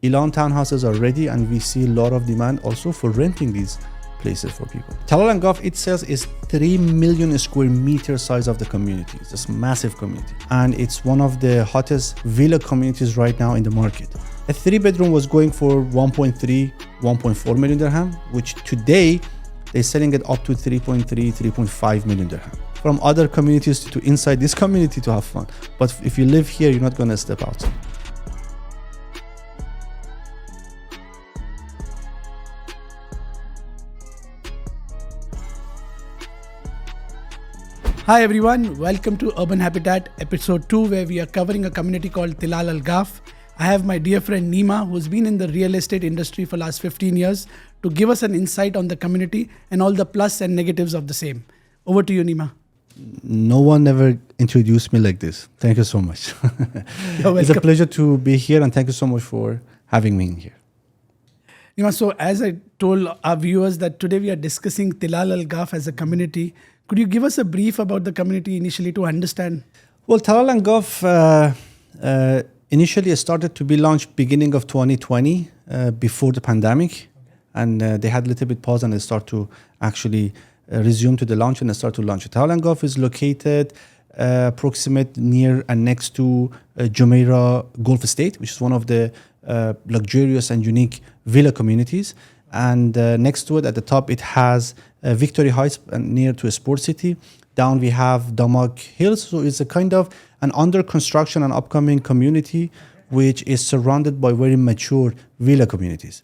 Elan townhouses are ready, and we see a lot of demand also for renting these places for people. Tilal Al Ghaf itself is 3 million square meter size of the community. It's a massive community, and it's one of the hottest villa communities right now in the market. A 3-bedroom was going for 1.3, 1.4 million dirham, which today they're selling it up to 3.3, 3.5 million dirham. From other communities to inside this community to have fun. But if you live here, you're not gonna step outside. Hi everyone, welcome to Urban Habitat episode 2, where we are covering a community called Tilal Al Ghaf. I have my dear friend Nima, who's been in the real estate industry for last 15 years, to give us an insight on the community and all the plus and negatives of the same. Over to you, Nima. No one ever introduced me like this. Thank you so much. You're welcome. It's a pleasure to be here, and thank you so much for having me in here. Nima, so as I told our viewers that today we are discussing Tilal Al Ghaf as a community, could you give us a brief about the community initially to understand? Well, Tilal Al Ghaf initially started to be launched beginning of 2020, before the pandemic, and they had a little bit pause, and they start to actually resume to the launch, and they start to launch. Tilal Al Ghaf is located approximate near and next to Jumeirah Golf Estate, which is one of the luxurious and unique villa communities. And next to it, at the top, it has Victory Heights, near to a sports city. Down we have Damak Hills. So it's a kind of an under construction and upcoming community, which is surrounded by very mature villa communities.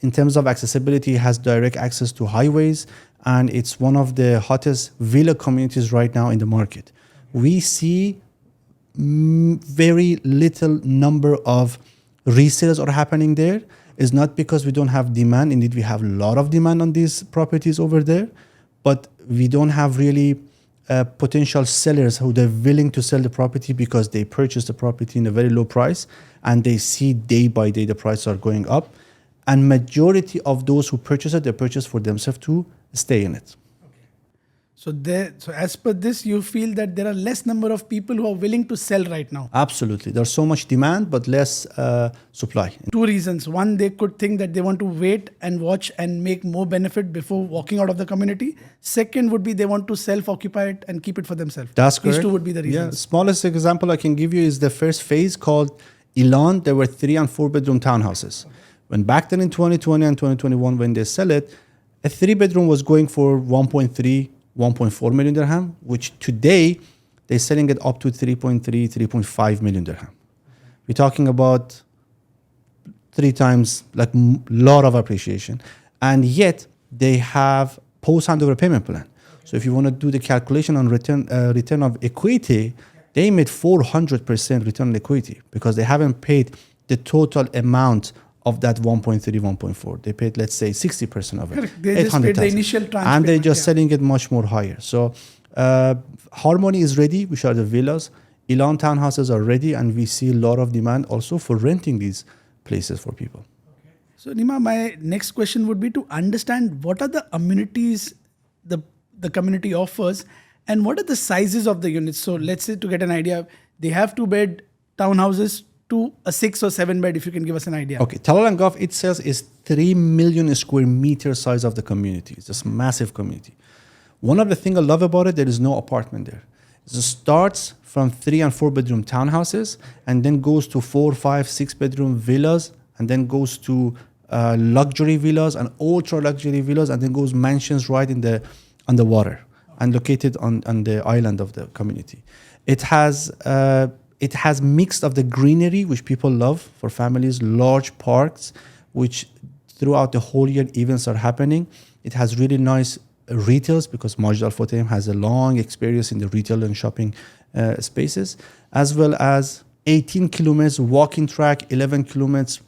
In terms of accessibility, it has direct access to highways, and it's one of the hottest villa communities right now in the market. We see very little number of resales are happening there. It's not because we don't have demand. Indeed, we have a lot of demand on these properties over there, but we don't have really potential sellers who they're willing to sell the property because they purchased the property in a very low price, and they see day by day the prices are going up. And majority of those who purchase it, they purchase for themselves to stay in it. So as per this, you feel that there are less number of people who are willing to sell right now? Absolutely. There's so much demand, but less supply. Two reasons. One, they could think that they want to wait and watch and make more benefit before walking out of the community. Second would be they want to self-occupy it and keep it for themselves. That's correct. These two would be the reasons. Yeah. Smallest example I can give you is the first phase called Elan. There were 3 and 4 bedroom townhouses. When back then in 2020 and 2021, when they sell it, a 3-bedroom was going for 1.3, 1.4 million dirham, which today they're selling it up to 3.3, 3.5 million dirham. We're talking about 3 times, like lot of appreciation. And yet they have post-handover payment plan. So if you want to do the calculation on return of equity, they made 400% return on equity because they haven't paid the total amount of that 1.3, 1.4. They paid, let's say, 60% of it. Correct. They just paid the initial tranche and they're payment, just selling it much more higher. So Harmony is ready, which are the villas. Elan townhouses are ready, and we see a lot of demand also for renting these places for people. So Nima, my next question would be to understand what are the amenities the community offers, and what are the sizes of the units. So let's say, to get an idea, they have 2-bed townhouses to a 6 or 7 bed, if you can give us an idea. Okay, Tilal Al Ghaf itself is 3 million square meter size of the community. It's a massive community. One of the things I love about it, there is no apartment there. It starts from 3 and 4 bedroom townhouses, and then goes to 4, 5, 6 bedroom villas, and then goes to luxury villas and ultra luxury villas, and then goes mansions right on the water and located on the island of the community. It has mixed of the greenery, which people love for families, large parks, which throughout the whole year events are happening. It has really nice retails because Majid Al Futtaim has a long experience in the retail and shopping spaces, as well as 18 kilometers walking track, 11 kilometers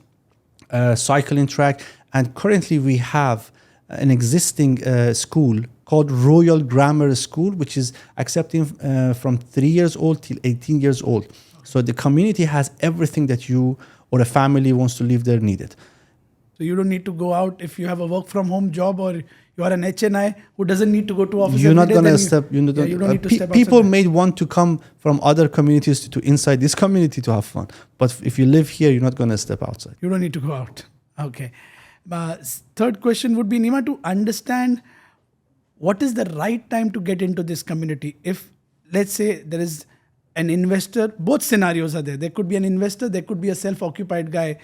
cycling track. And currently we have an existing school called Royal Grammar School, which is accepting from 3 years old till 18 years old. So the community has everything that you or a family wants to live there needed. So you don't need to go out if you have a work from home job, or you are an HNI who doesn't need to go to office. You're not going to step. You don't need to step people outside. may want to come from other communities to inside this community to have fun, but if you live here, you're not going to step outside. You don't need to go out. Okay. Third question would be, Nima, to understand what is the right time to get into this community. If, let's say, there is an investor, both scenarios are there. There could be an investor, there could be a self-occupied guy.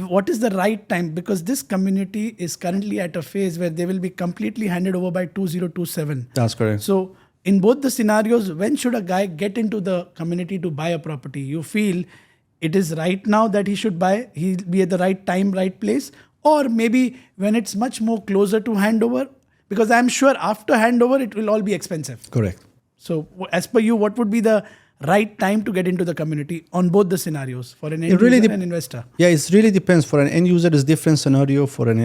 What is the right time? Because this community is currently at a phase where they will be completely handed over by 2027. That's correct. So in both the scenarios, when should a guy get into the community to buy a property? You feel it is right now that he should buy, he'll be at the right time, right place, or maybe when it's much more closer to handover? Because I'm sure after handover, it will all be expensive. Correct. So as per you, what would be the right time to get into the community on both the scenarios for an end user and an investor? Yeah, it really depends. For an end user, it's a different scenario. For an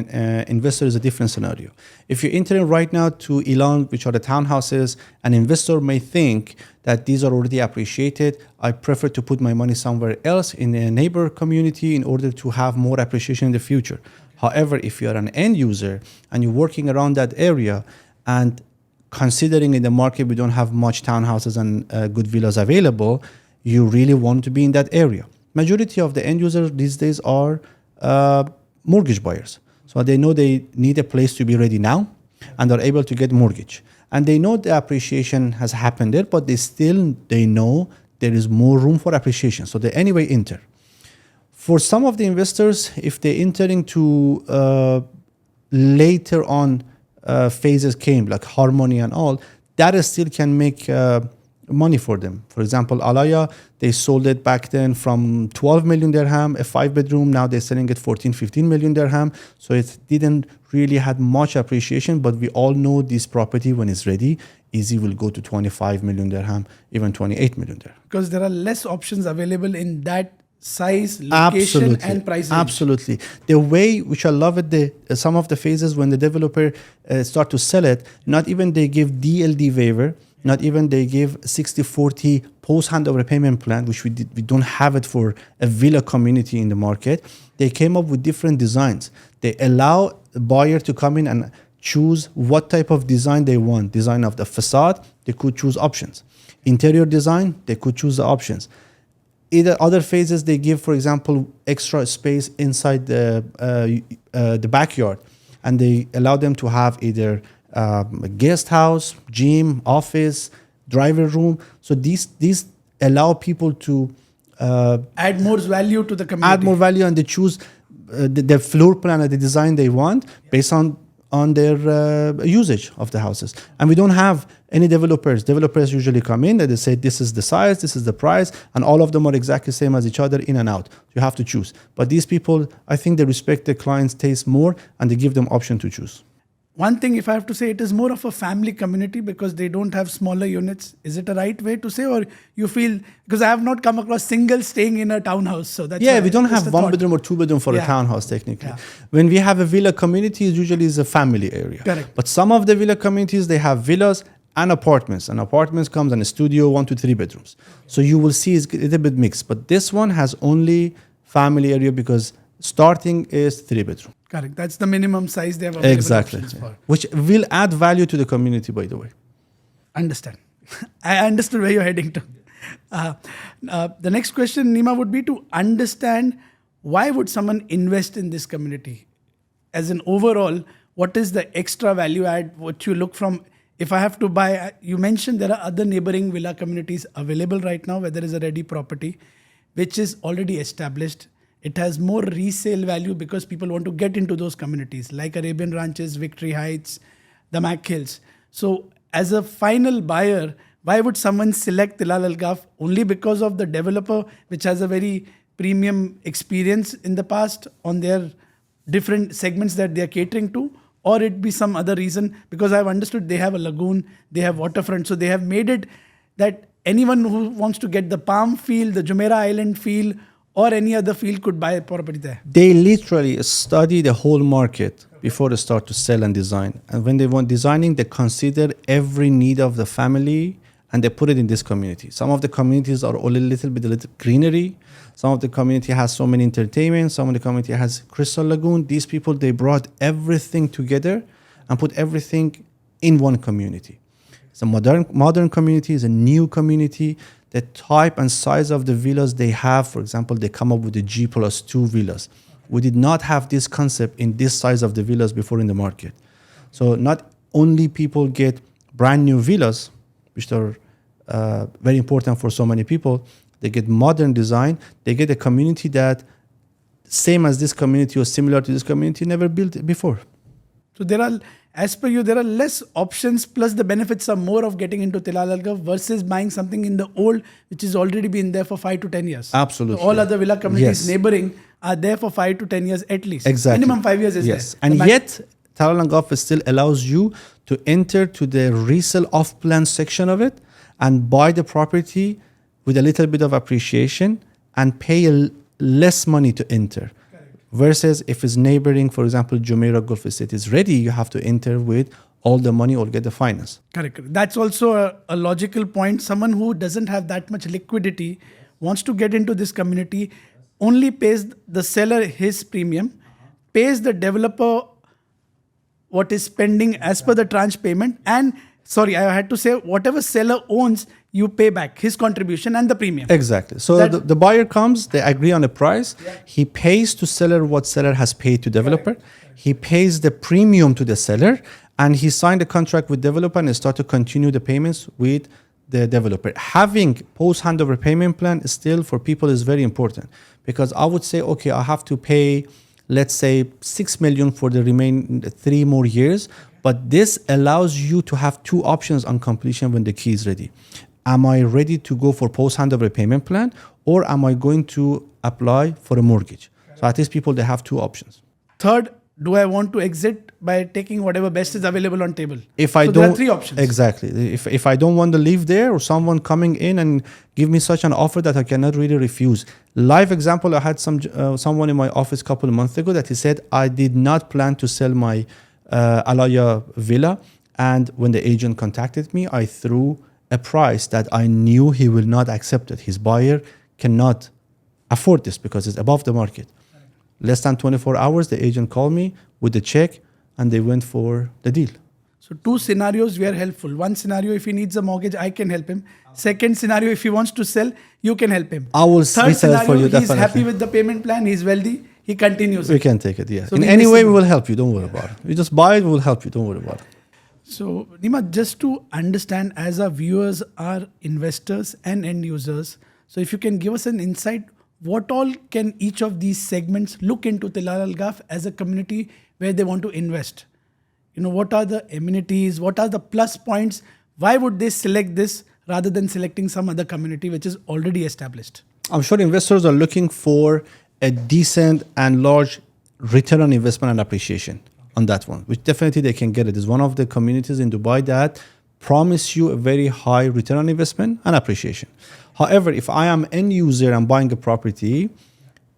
investor, it's a different scenario. If you're entering right now to Elan, which are the townhouses, an investor may think that these are already appreciated. I prefer to put my money somewhere else in a neighbor community in order to have more appreciation in the future. However, if you're an end user and you're working around that area, and considering in the market we don't have much townhouses and good villas available, you really want to be in that area. Majority of the end users these days are mortgage buyers. So they know they need a place to be ready now, and they're able to get mortgage. And they know the appreciation has happened there, but they know there is more room for appreciation. So they anyway enter. For some of the investors, if they enter into later on phases came, like Harmony and all, that still can make money for them. For example, Alaya, they sold it back then from 12 million dirham, a 5-bedroom. Now they're selling it 14, 15 million dirham. So it didn't really had much appreciation, but we all know this property, when it's ready, easy will go to 25 million dirham, even 28 million dirham. Because there are less options available in that size, location, and price range. Absolutely. The way which I love it, some of the phases when the developer start to sell it, not even they give DLD waiver, not even they give 60-40 post handover payment plan, which we don't have it for a villa community in the market. They came up with different designs. They allow the buyer to come in and choose what type of design they want. Design of the facade, they could choose options. Interior design, they could choose the options. Either other phases, they give, for example, extra space inside the backyard, and they allow them to have either a guest house, gym, office, driver room. So these allow people to add more value to the community. Add more value, and they choose the floor plan or the design they want based on their usage of the houses. And we don't have any developers. Developers usually come in and they say, this is the size, this is the price, and all of them are exactly the same as each other, in and out. You have to choose. But these people, I think they respect the client's taste more, and they give them option to choose. One thing, if I have to say, it is more of a family community because they don't have smaller units. Is it a right way to say, or you feel, because I have not come across singles staying in a townhouse. So that's we don't have 1-bedroom or 2-bedroom for a townhouse technically. Yeah. When we have a villa community, it usually is a family area. Correct. But some of the villa communities, they have villas and apartments. And apartments comes in a studio, 1 to 3 bedrooms. So you will see it's a little bit mixed. But this one has only family area because starting is 3-bedroom. Correct. That's the minimum size they have available. Exactly. For. Which will add value to the community, by the way. Understand. I understood where you're heading to. The next question, Nima, would be to understand why would someone invest in this community? As an overall, what is the extra value add, what you look from? If I have to buy, you mentioned there are other neighboring villa communities available right now where there is a ready property, which is already established. It has more resale value because people want to get into those communities like Arabian Ranches, Victory Heights, the Mac Hills. So as a final buyer, why would someone select Tilal Al Ghaf? Only because of the developer, which has a very premium experience in the past on their different segments that they are catering to? Or it be some other reason? Because I've understood they have a lagoon, they have waterfront. So they have made it that anyone who wants to get the Palm feel, the Jumeirah Island feel, or any other field could buy a property there. They literally study the whole market before they start to sell and design. And when they want designing, they consider every need of the family and they put it in this community. Some of the communities are all a little greenery. Some of the community has so many entertainment. Some of the community has Crystal Lagoon. These people, they brought everything together and put everything in one community. It's a modern community, it's a new community. The type and size of the villas they have, for example, they come up with the G+2 villas. We did not have this concept in this size of the villas before in the market. So not only people get brand new villas, which are very important for so many people, they get modern design, they get a community that same as this community or similar to this community, never built before. So there are, as per you, there are less options, plus the benefits are more of getting into Tilal Al Ghaf versus buying something in the old, which has already been there for 5 to 10 years. Absolutely. So all other villa communities Yes. neighboring are there for 5 to 10 years at least. Exactly. Minimum 5 years is yes. there. And The yet, Tilal Al Ghaf still allows you to enter to the resale off-plan section of it and buy the property with a little bit of appreciation and pay less money to enter. Versus if it's neighboring, for example, Jumeirah Gulf Estate is ready, you have to enter with all the money or get the finance. Correct. That's also a logical point. Someone who doesn't have that much liquidity wants to get into this community, only pays the seller his premium, pays the developer what is pending as per the tranche payment, and sorry, I had to say whatever seller owns, you pay back his contribution and the premium. Exactly. So the buyer comes, they agree on a price. Yeah. He pays to seller what seller has paid to developer. Right. He pays the premium to the seller, and he signed a contract with developer and start to continue the payments with the developer. Having post-handover payment plan still for people is very important, because I would say, okay, I have to pay, let's say 6 million for the remaining 3 more years. But this allows you to have 2 options on completion when the key is ready. Am I ready to go for post-handover payment plan, or am I going to apply for a mortgage? So at least people, they have 2 options. Third, do I want to exit by taking whatever best is available on table? If I so don't, there are 3 options. Exactly. If I don't want to live there, or someone coming in and give me such an offer that I cannot really refuse. Live example, I had someone in my office a couple of months ago that he said, I did not plan to sell my Alaya villa, and when the agent contacted me, I threw a price that I knew he will not accept it. His buyer cannot afford this because it's above the market. Less than 24 hours, the agent called me with the check, and they went for the deal. So 2 scenarios were helpful. One scenario, if he needs a mortgage, I can help him. Second scenario, if he wants to sell, you can help him. I will Third sell it for you, he's definitely. happy with the payment plan, he's wealthy, he continues. We can take it, yeah. So in any way, we will help you. Don't worry about it. You just buy it, we will help you. Don't worry about it. So, Nima, just to understand, as our viewers are investors and end users, so if you can give us an insight, what all can each of these segments look into Tilal Al Ghaf as a community where they want to invest? You know, what are the amenities? What are the plus points? Why would they select this rather than selecting some other community which is already established? I'm sure investors are looking for a decent and large return on investment and appreciation on that one, which definitely they can get it. It's one of the communities in Dubai that promise you a very high return on investment and appreciation. However, if I am end user and buying a property,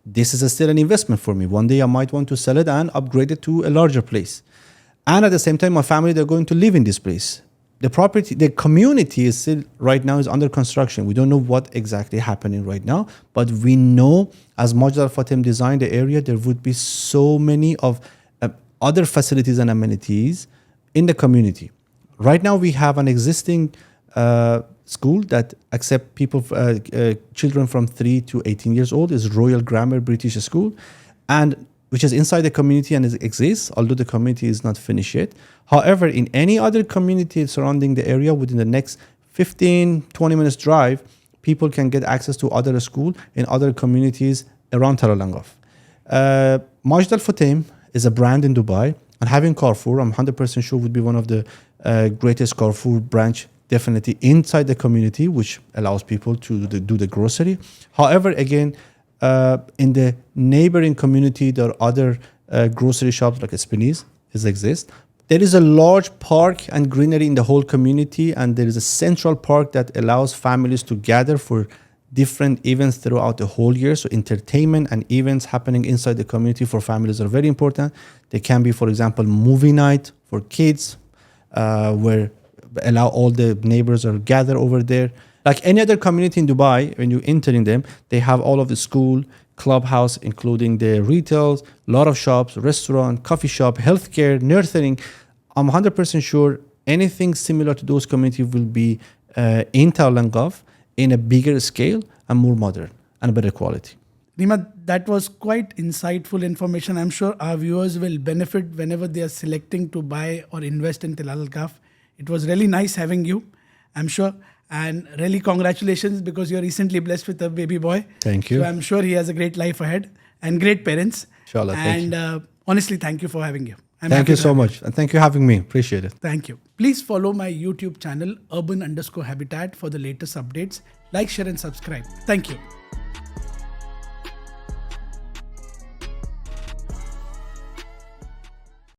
this is still an investment for me. One day I might want to sell it and upgrade it to a larger place. And at the same time, my family, they're going to live in this place. The property, the community is still right now is under construction. We don't know what exactly happening right now, but we know as Majd Al Fatem designed the area, there would be so many of other facilities and amenities in the community. Right now, we have an existing school that accept people, children from 3 to 18 years old. Is Royal Grammar British School, and which is inside the community and it exists, although the community is not finished yet. However, in any other community surrounding the area, within the next 15, 20 minutes drive, people can get access to other school in other communities around Tilal Al Ghaf. Majd Al Fatem is a brand in Dubai, and having Carrefour, I'm 100% sure would be one of the greatest Carrefour branch definitely inside the community, which allows people to do the grocery. However, again, in the neighboring community, there are other grocery shops like S&V's exist. There is a large park and greenery in the whole community, and there is a central park that allows families to gather for different events throughout the whole year. So entertainment and events happening inside the community for families are very important. They can be, for example, movie night for kids, where allow all the neighbors or gather over there. Like any other community in Dubai, when you entering them, they have all of the school, clubhouse, including the retails, lot of shops, restaurant, coffee shop, healthcare, nursing. I'm 100% sure anything similar to those communities will be in Tilal Al Ghaf in a bigger scale and more modern and better quality. Nima, that was quite insightful information. I'm sure our viewers will benefit whenever they are selecting to buy or invest in Tilal Al Ghaf. It was really nice having you, I'm sure. And really congratulations because you're recently blessed with a baby boy. Thank you. So I'm sure he has a great life ahead and great parents. Inshallah, thank and honestly, thank you for having you. Thank you so much. And thank you for having me. Appreciate it. Thank you. Please follow my YouTube channel, urban_habitat, for the latest updates. Like, share and subscribe. Thank you.